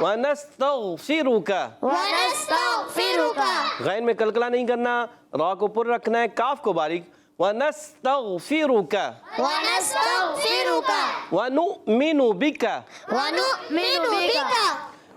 ونستغفرك ونستغفرك غین میں کلکلا نہیں کرنا، را کو پر رکھنا ہے، کاف کو باریک، ونستغفرك ونستغفرك ونؤمن بك ونؤمن بك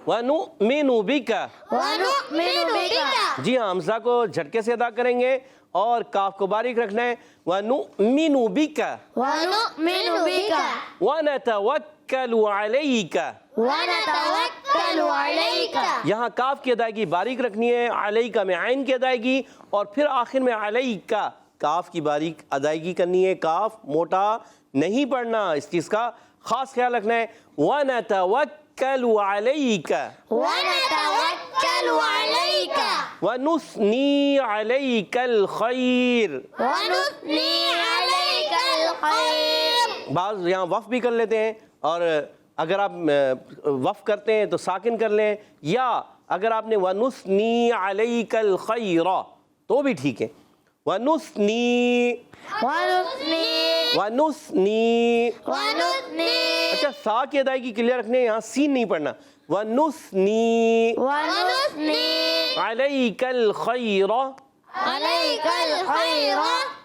ونؤمن بك ونؤمن بك جی ہاں، حمزہ کو جھٹکے سے ادا کریں گے اور کاف کو باریک رکھنا ہے، وَنُؤْمِنُ بِكَ ونؤمن بك وَنَتَوَكَّلُ عَلَيْكَ ونتوكل عليك یہاں کاف کی ادائیگی باریک رکھنی ہے، علیکہ میں عین کی ادائیگی، اور پھر آخر میں علیکہ کاف کی باریک ادائیگی کرنی ہے، کاف موٹا نہیں پڑھنا، اس چیز کا خاص خیال رکھنا ہے، وَنَتَوَكَّلُ عَلَيْكَ ونتوكل عليك وَنُثْنِي عَلَيْكَ الْخَيْرِ ونثني عليك الخير بعض یہاں وف بھی کر لیتے ہیں، اور اگر آپ وف کرتے ہیں تو ساکن کر لیں، یا اگر آپ نے وَنُثْنِي عَلَيْكَ الْخَيْرَ تو بھی ٹھیک ہے، وَنُثْنِي ونثني اچھا سا کی ادائیگی کلیئر رکھنے، یہاں سین نہیں پڑھنا، وَنُثْنِي عَلَيْكَ الْخَيْرَ عليك الخير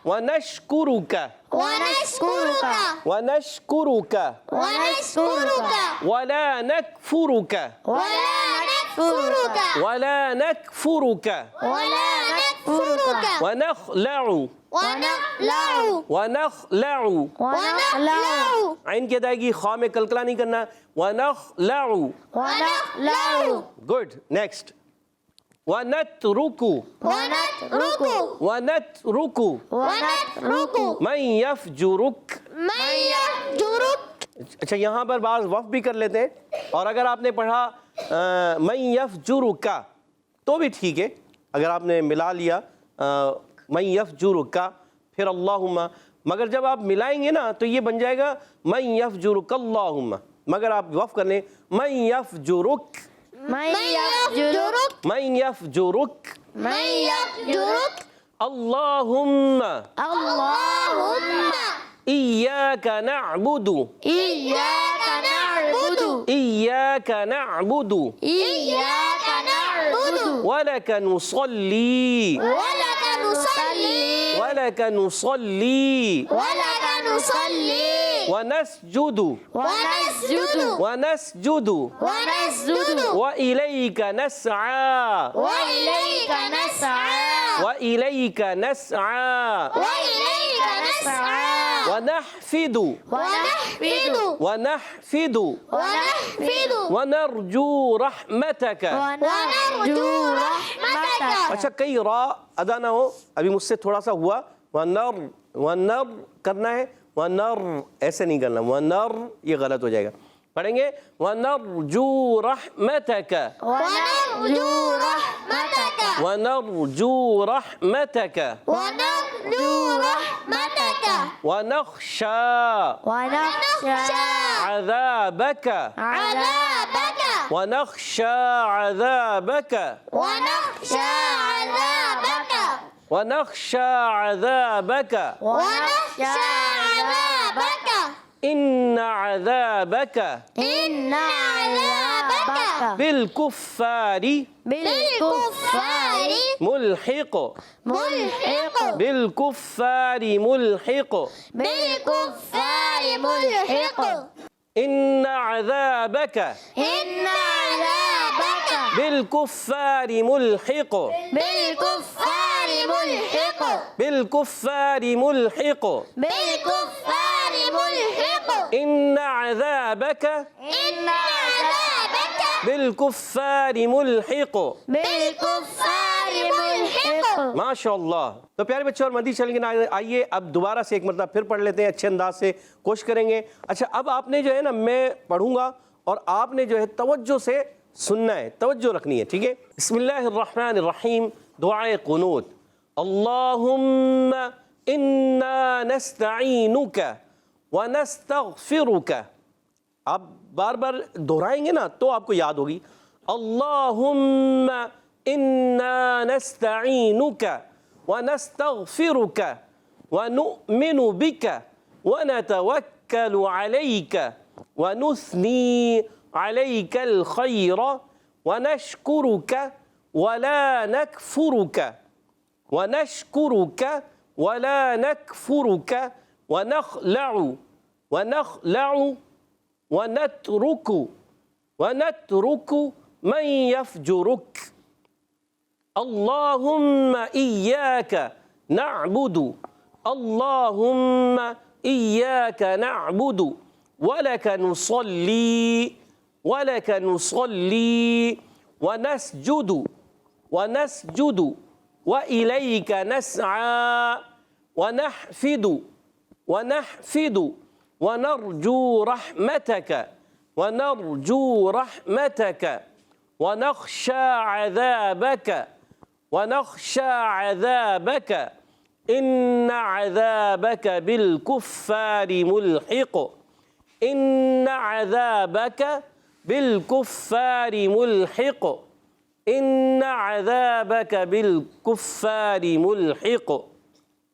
وَنَشْكُرُكَ ونشكرك وَنَشْكُرُكَ وَلَا نَكْفُرُكَ وَلَا نَكْفُرُكَ وَنَخْلَعُ عین کی ادائیگی خواہ میں کلکلا نہیں کرنا، وَنَخْلَعُ گڈ نیکسٹ وَنَتْرُكُ مَن يَفْجُرُكَ اچھا یہاں پر بعض وف بھی کر لیتے ہیں، اور اگر آپ نے پڑھا مَن يَفْجُرُكَ تو بھی ٹھیک ہے، اگر آپ نے ملا لیا مَن يَفْجُرُكَ پھر اللہم، مگر جب آپ ملائیں گے نا تو یہ بن جائے گا مَن يَفْجُرُكَ اللہم، مگر آپ وف کر لیں مَن يَفْجُرُكَ اللہم إياك نعبد ولك نصلي ونسجد وإليك نسعى ونحفد ونرجو رحمتك اچھا کئی را ادا نہ ہو، ابھی مجھ سے تھوڑا سا ہوا، ونر کرنا ہے، ونر ایسے نہیں کرنا، ونر یہ غلط ہو جائے گا، پڑھیں گے ونرجو رحمتك ونرجو رحمتك ونخشى عذابك ونخشى عذابك إن عذابك بالكفار ملحق إن عذابك بالكفار ملحق إن عذابك بالكفار ملحق ماشاء اللہ۔ تو پیارے بچوں اور مدی چل کے آئیے اب دوبارہ سے ایک مرتبہ پھر پڑھ لیتے ہیں، اچھے انداز سے کوشش کریں گے۔ اچھا اب آپ نے جو ہے نا، میں پڑھوں گا اور آپ نے جو ہے توجہ سے سننا ہے، توجہ رکھنی ہے، ٹھیک ہے؟ بسم اللہ الرحمن الرحیم، دعائے قنوت۔ اللہم انا نستعینک ونستغفرک، آپ بار بار دہرائیں گے نا تو آپ کو یاد ہوگی۔ اللہم انا نستعینک ونستغفرک ونؤمن بک ونتوکل علیک ونثنی عليك الخير ونشكرك ولا نكفرك ونشكرك ولا نكفرك ونخلع ونترك من يفجرك اللهم إياك نعبد اللهم إياك نعبد ولك نصلي ونسجد وإليك نسعى ونحفد ونرجو رحمتك ونخشى عذابك إن عذابك بالكفار ملحق إن عذابك بالكفار ملحق.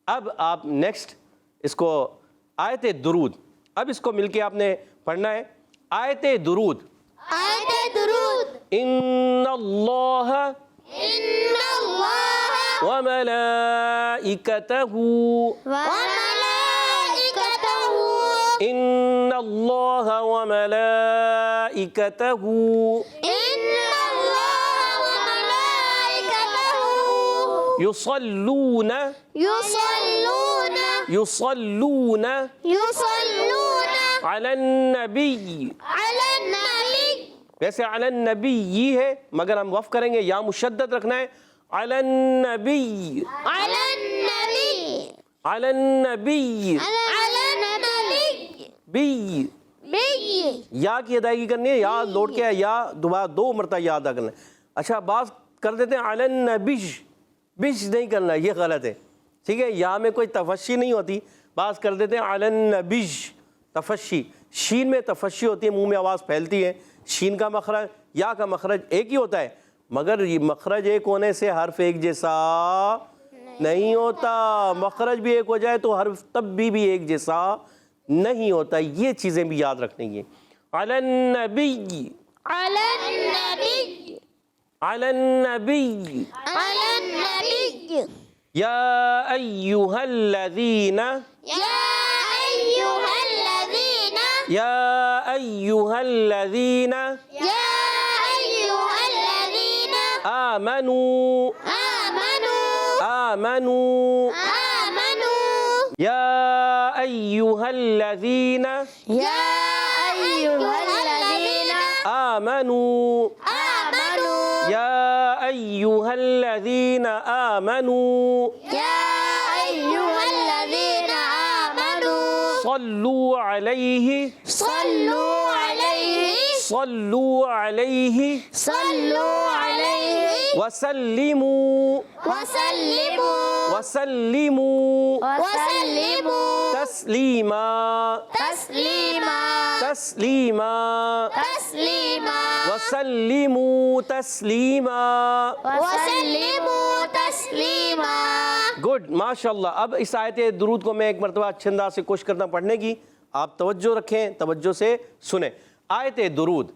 اب آپ نیکسٹ اس کو آیت درود، اب اس کو مل کے آپ نے پڑھنا ہے. آیت درود. ان اللہ وملائکتہ ان اللہ وملائکتہ یصلون علی النبی. ویسے علی النبی یہ ہے مگر ہم وقف کریں گے، یا مشدد رکھنا ہے. علی النبی بی یا کی ادائیگی کرنی ہے، یا لوٹ کے یا دوبارہ 2 مرتبہ یا ادا کرنا ہے. اچھا بعض کر دیتے ہیں علی النبی، بش نہیں کرنا، یہ غلط ہے. ٹھیک ہے، یا میں کوئی تفشی نہیں ہوتی. بعض کر دیتے ہیں علی النبی تفشی، شین میں تفشی ہوتی ہے، منہ میں آواز پھیلتی ہے. شین کا مخرج یا کا مخرج ایک ہی ہوتا ہے، مگر یہ مخرج ایک ہونے سے حرف ایک جیسا نہیں ہوتا. مخرج بھی ایک ہو جائے تو حرف تب بھی ایک جیسا نہیں ہوتا. یہ چیزیں بھی یاد رکھنی ہے. علی النبی یا ایہا الذین آمنوا یا ایہا الذین آمنوا یا ایہا الذین آمنوا صلوا علیہ وسلموا تسلیما وسلموا تسلیما. گڈ، ماشاءاللہ. اب اس آیت درود کو میں ایک مرتبہ اچھے انداز سے کوشش کرتا ہوں پڑھنے کی. آپ توجہ رکھیں، توجہ سے سنیں. آیت درود.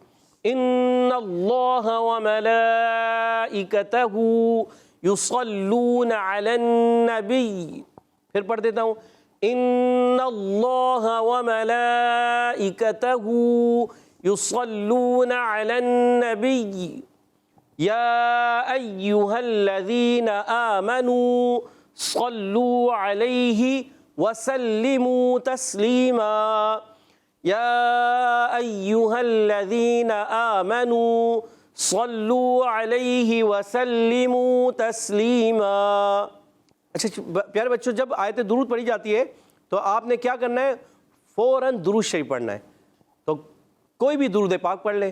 ان اللہ وملائکتہ یصلون علی النبی. پھر پڑھ دیتا ہوں. ان اللہ وملائکتہ یصلون علی النبی یا ایہا الذین آمنوا صلوا علیہ وسلموا تسلیما یا ایہا الذین آمنوا صلوا علیہ وسلموا تسلیما. اچھا پیارے بچوں، جب آیت درود پڑھی جاتی ہے تو آپ نے کیا کرنا ہے؟ فوراً درود شریف پڑھنا ہے. تو کوئی بھی درود پاک پڑھ لے،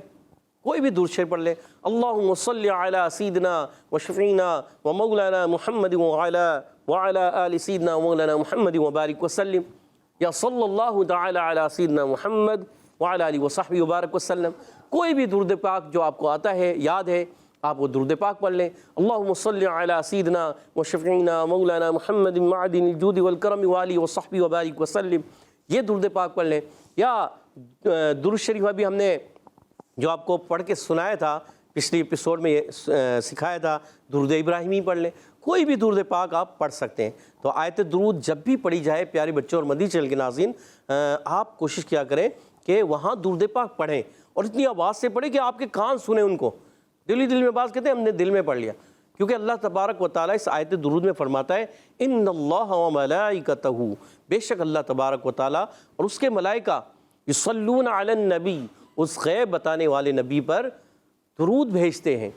کوئی بھی درود شریف پڑھ لے. اللہم صلی علی سیدنا و شفیعنا و مولانا محمد وعلی آل سیدنا و مولانا محمد وبارک وسلم. یا صلی اللہ تعالی علی سیدنا محمد وعلی آلہ وصحبہ وبارک وسلم. کوئی بھی درود پاک جو آپ کو آتا ہے، یاد ہے، آپ وہ درود پاک پڑھ لیں. اللہم صلی علی سیدنا و شفیعنا مولانا محمد معدن الجود والکرم وآلہ وصحبہ وبارک وسلم. یہ درود پاک پڑھ لیں. یا درود شریف ابھی ہم نے جو آپ کو پڑھ کے سنایا تھا پچھلی ایپیسوڈ میں، یہ سکھایا تھا درود ابراہیمی پڑھ لیں، کوئی بھی درود پاک آپ پڑھ سکتے ہیں۔ تو آیت درود جب بھی پڑھی جائے پیارے بچوں اور مدنی چینل کے ناظرین، آپ کوشش کیا کریں کہ وہاں درود پاک پڑھیں، اور اتنی آواز سے پڑھیں کہ آپ کے کان سنیں ان کو۔ دل میں باز کہتے ہیں ہم نے دل میں پڑھ لیا، کیونکہ اللہ تبارک و تعالیٰ اس آیت درود میں فرماتا ہے ان اللہ و ملائکتہ، بے شک اللہ تبارک و تعالیٰ اور اس کے ملائکہ یصلون علی النبی، اس غیب بتانے والے نبی پر درود بھیجتے ہیں۔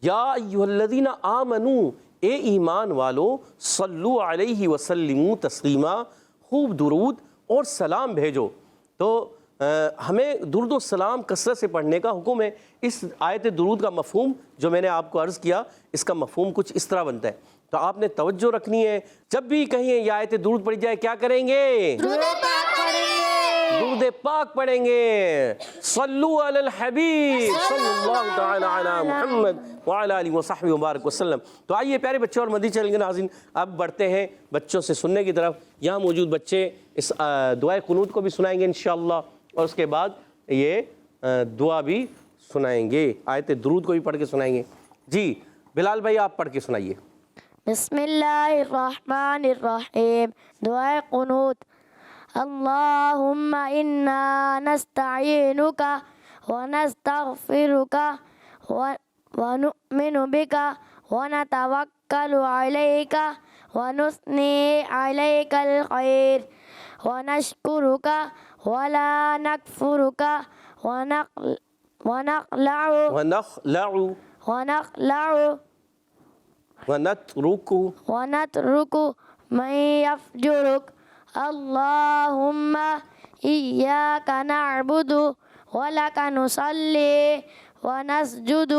یا ایھا الذین آمنو، اے ایمان والو، صلو علیہ وسلموا تسلیما، خوب درود اور سلام بھیجو۔ تو ہمیں درود و سلام کثرت سے پڑھنے کا حکم ہے۔ اس آیت درود کا مفہوم جو میں نے آپ کو عرض کیا، اس کا مفہوم کچھ اس طرح بنتا ہے، تو آپ نے توجہ رکھنی ہے۔ جب بھی کہیں یہ آیت درود پڑھی جائے کیا کریں گے؟ درود پاک پڑھیں گے۔ صلو علی الحبیب صلی اللہ تعالی علی محمد وعلی آلہ وصحبہ وبارک وسلم۔ تو آئیے پیارے بچوں اور مدنی چینل کے ناظرین، اب بڑھتے ہیں بچوں سے سننے کی طرف۔ یہاں موجود بچے اس دعائے قنوت کو بھی سنائیں گے انشاءاللہ، اور اس کے بعد یہ دعا بھی سنائیں گے، آیت درود کو بھی پڑھ کے سنائیں گے۔ جی بلال بھائی آپ پڑھ کے سنائیے۔ بسم اللہ الرحمن الرحیم، دعائے قنوت۔ اللہم انا نستعینک ونستغفرک ونؤمن بک ونتوکل علیک ونثنی علیک الخیر ونشکرک ولا نکفرک ونترک من یفجرک۔ اللہم ایاک نعبد ولک نصلی ونسجد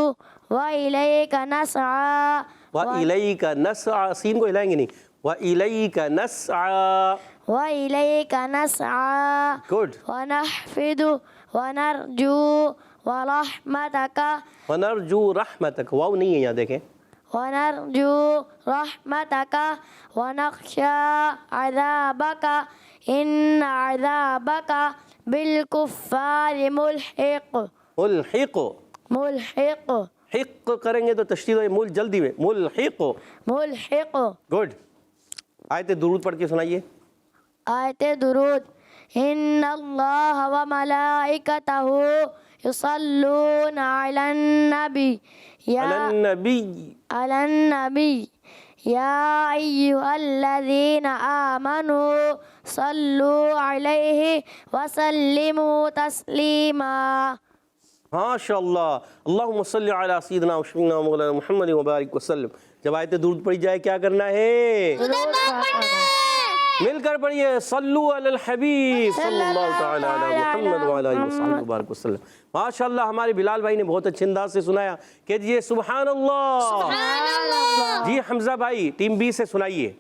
وإلیک نسعی وَإِلَيْكَ نَسْعَى، سین کو ہلائیں گے نہیں، وَإِلَيْكَ نَسْعَى، وإلیک نسعی گڈ، ونحفظ ونرجو ورحمتک وَنَرْجُو رَحْمَتَكَ، واو نہیں ہے یہاں دیکھیں، ونرجو رحمتک ونخشى عذابک ان عذابک بالکفار ملحق۔ ملحق، ملحق حق کریں گے تو تشدید ہوئی، مل جلدی میں، ملحق، ملحق۔ گڈ۔ آیت درود پڑھ کے سنائیے۔ آیت درود۔ ان اللہ وملائکتہ یصلون علی النبی علی النبی یا ایھا الذین آمنوا صلوا علیہ وسلموا تسلیما۔ ماشاء اللہ، اللہم صلی علی سیدنا و شفیعنا و مولانا محمد وبارک وسلم۔ جب آیت درود پڑھی جائے کیا کرنا ہے؟ مل کر پڑھیے، صلو علی الحبیب صلی اللہ تعالی علی محمد وعلی آلہ وصحبہ وبارک وسلم۔ ماشاءاللہ ہمارے بلال بھائی نے بہت اچھے انداز سے سنایا، کہہ دیجئے سبحان اللہ۔ جی حمزہ بھائی ٹیم بی سے سنائیے۔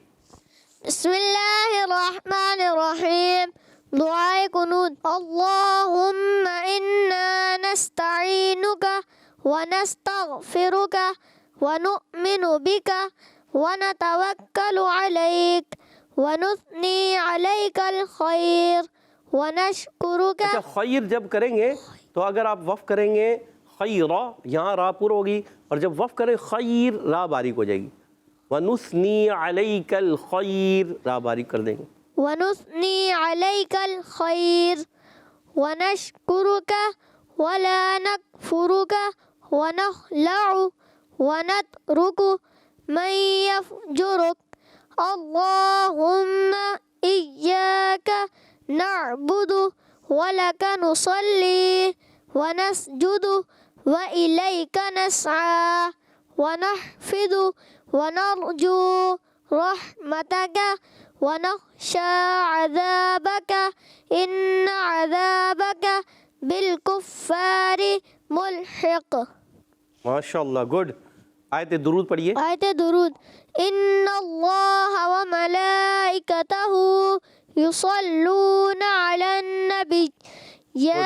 بسم اللہ الرحمن الرحیم، دعائے قنوت۔ اللہم انا نستعینک ونستغفرک ونؤمن بک ونتوکل علیک ونثنی علیک الخیر ونشکرک۔ اچھا، خیر جب کریں گے تو اگر آپ وقف کریں گے خیرہ، یہاں را پر ہوگی، اور جب وقف کریں خیر را باریک ہو جائے گی، ونثنی علیک الخیر را باریک کر دیں گے، ونثنی علیک الخیر ونشکرک ولا نکفرک ونخلع ونترک من یفجرک۔ اللہم ایاک نعبد ولک نصلی ونسجد وإلیک نسعی ونحفظ ونرجو رحمتک ونخشى عذابک ان عذابک بالکفار ملحق۔ ماشاءاللہ، گڈ۔ آیت درود پڑھیے۔ آیت درود۔ ان اللہ وملائکتہ یصلون علی النبی یا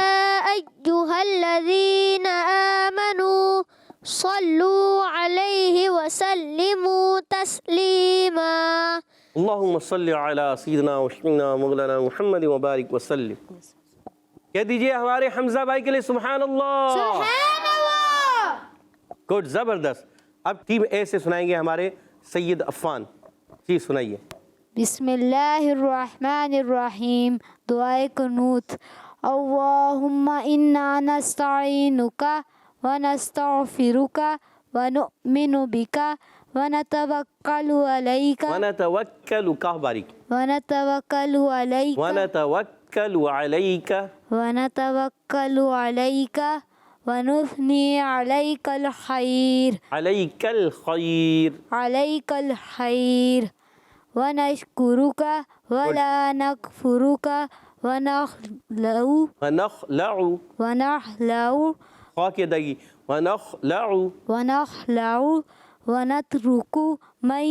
ایھا الذین آمنوا صلوا علیہ وسلموا تسلیما۔ اللہم صلی علی سیدنا و شفیعنا مولانا محمد وبارک وسلم۔ کہہ دیجئے ہمارے حمزہ بھائی کے لیے سبحان اللہ. سبحان اللہ. گڈ، زبردست. اب ٹیم اے سے سنائیں گے ہمارے سید عفان. جی سنائیے. بسم اللہ الرحمن الرحیم. دعائے قنوت. اللہم انا نستعینک ونستغفرک ونؤمن بک ونتوکل علیک ونتوکل کاف باریک ونتوکل علیک ونتوکل علیک ونتوکل علیک ونثنی علیک الخیر علیک الخیر علیک الخیر ونشکرک ولا نکفرک ونخلع خواہ کی ادائیگی ونخلع ونترک من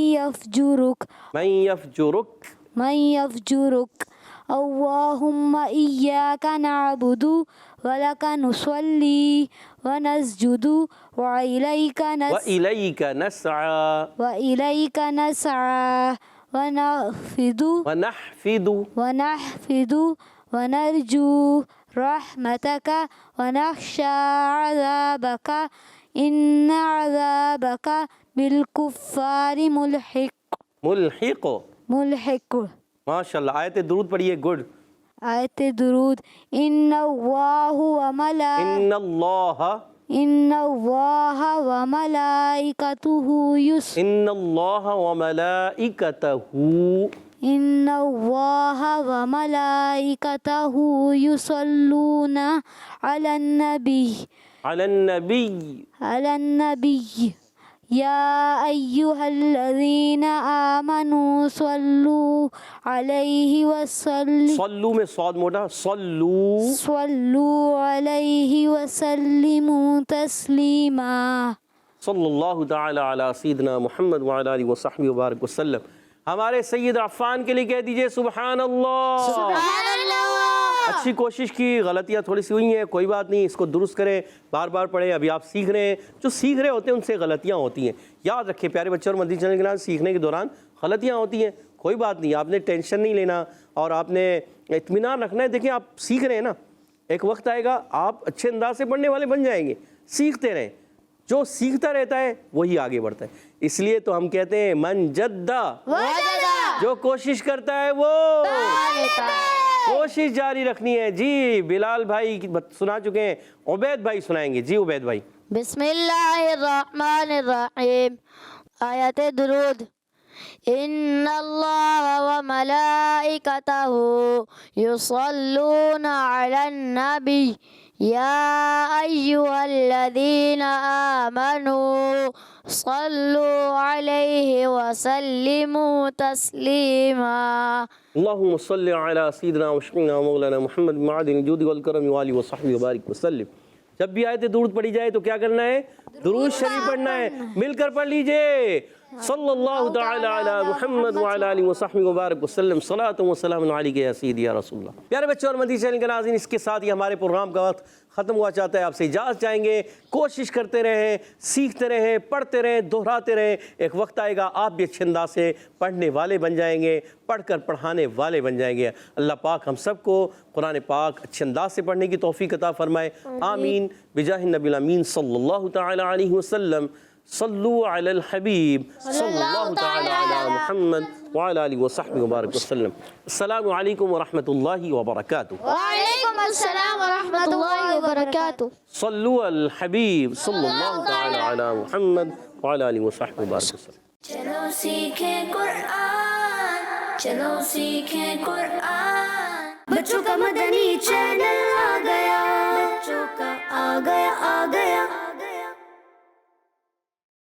یفجرک اللہم ایاک نعبد ولک نصلی ونسجد وإلیک نسعى ونحفظ ونرجو رحمتك ونخشى عذابك إن عذابك بالكفار ملحق. ماشاء اللہ. آیت درود پڑھیے. گڈ. آیت درود. ان اللہ وملائکتہ یصلون علی النبی یا ایہا الذین آمنوا صلوا علیہ وسلم صلو میں صاد موٹا صلوا علیہ وسلموا تسلیما. صلی اللہ تعالی علی سیدنا محمد وعلی آلہ وصحبہ وبارک وسلم. ہمارے سید عفان کے لیے کہہ دیجئے سبحان اللہ. سبحان اللہ. اچھی کوشش کی، غلطیاں تھوڑی سی ہوئی ہیں، کوئی بات نہیں، اس کو درست کریں، بار بار پڑھیں. ابھی آپ سیکھ رہے ہیں، جو سیکھ رہے ہوتے ہیں ان سے غلطیاں ہوتی ہیں. یاد رکھیں پیارے بچوں اور مدنی چینل کے نام، سیکھنے کے دوران غلطیاں ہوتی ہیں، کوئی بات نہیں، آپ نے ٹینشن نہیں لینا اور آپ نے اطمینان رکھنا ہے. دیکھیں آپ سیکھ رہے ہیں نا، ایک وقت آئے گا آپ اچھے انداز سے پڑھنے والے بن جائیں گے. سیکھتے رہیں، جو سیکھتا رہتا ہے وہی آگے بڑھتا ہے. اس لیے تو ہم کہتے ہیں من جدہ، جو کوشش کرتا ہے وہ کوشش جاری رکھنی ہے. جی بلال بھائی سنا چکے ہیں، عبید بھائی سنائیں گے. جی عبید بھائی. بسم اللہ الرحمن الرحیم. آیت درود. ان اللہ وملائکتہ یصلون علی النبی یا ایہا الذین آمنوا صلوا علیہ وسلموا تسلیما. اللہم صلی علی سیدنا وشفیعنا مولانا محمد معدن الجود والکرم وآلہ وصحبہ وبارک وسلم. جب بھی آیت درود پڑھی جائے تو کیا کرنا ہے؟ درود شریف پڑھنا ہے. مل کر پڑھ لیجئے. صلی اللہ تعالی علی محمد وعلی آلہ وصحبہ وبارک وسلم. صلاۃ و سلام علیک یا سیدی یا رسول اللہ. پیارے بچوں اور مدنی چینل کے ناظرین، اس کے ساتھ ہی ہمارے پروگرام کا وقت ختم ہوا چاہتا ہے. آپ سے اجازت چاہیں گے. کوشش کرتے رہیں، سیکھتے رہیں، پڑھتے رہیں، دہراتے رہیں. ایک وقت آئے گا آپ بھی اچھے انداز سے پڑھنے والے بن جائیں گے، پڑھ کر پڑھانے والے بن جائیں گے. اللہ پاک ہم سب کو قرآن پاک اچھے انداز سے پڑھنے کی توفیق عطا فرمائے. آمین بجاہ النبی الامین صلی اللہ تعالی علیہ وسلم. صلو علی الحبیب صلی اللہ تعالی علی محمد وعلی آلہ وصحبہ وبارک وسلم. السلام علیکم ورحمۃ اللہ وبرکاتہ. وعلیکم السلام ورحمۃ اللہ وبرکاتہ. صلو علی الحبیب صلی اللہ تعالی علی محمد وعلی آلہ وصحبہ وبارک وسلم. چلو سیکھیں قرآن، چلو سیکھیں قرآن. بچوں کا مدنی چینل آ گیا.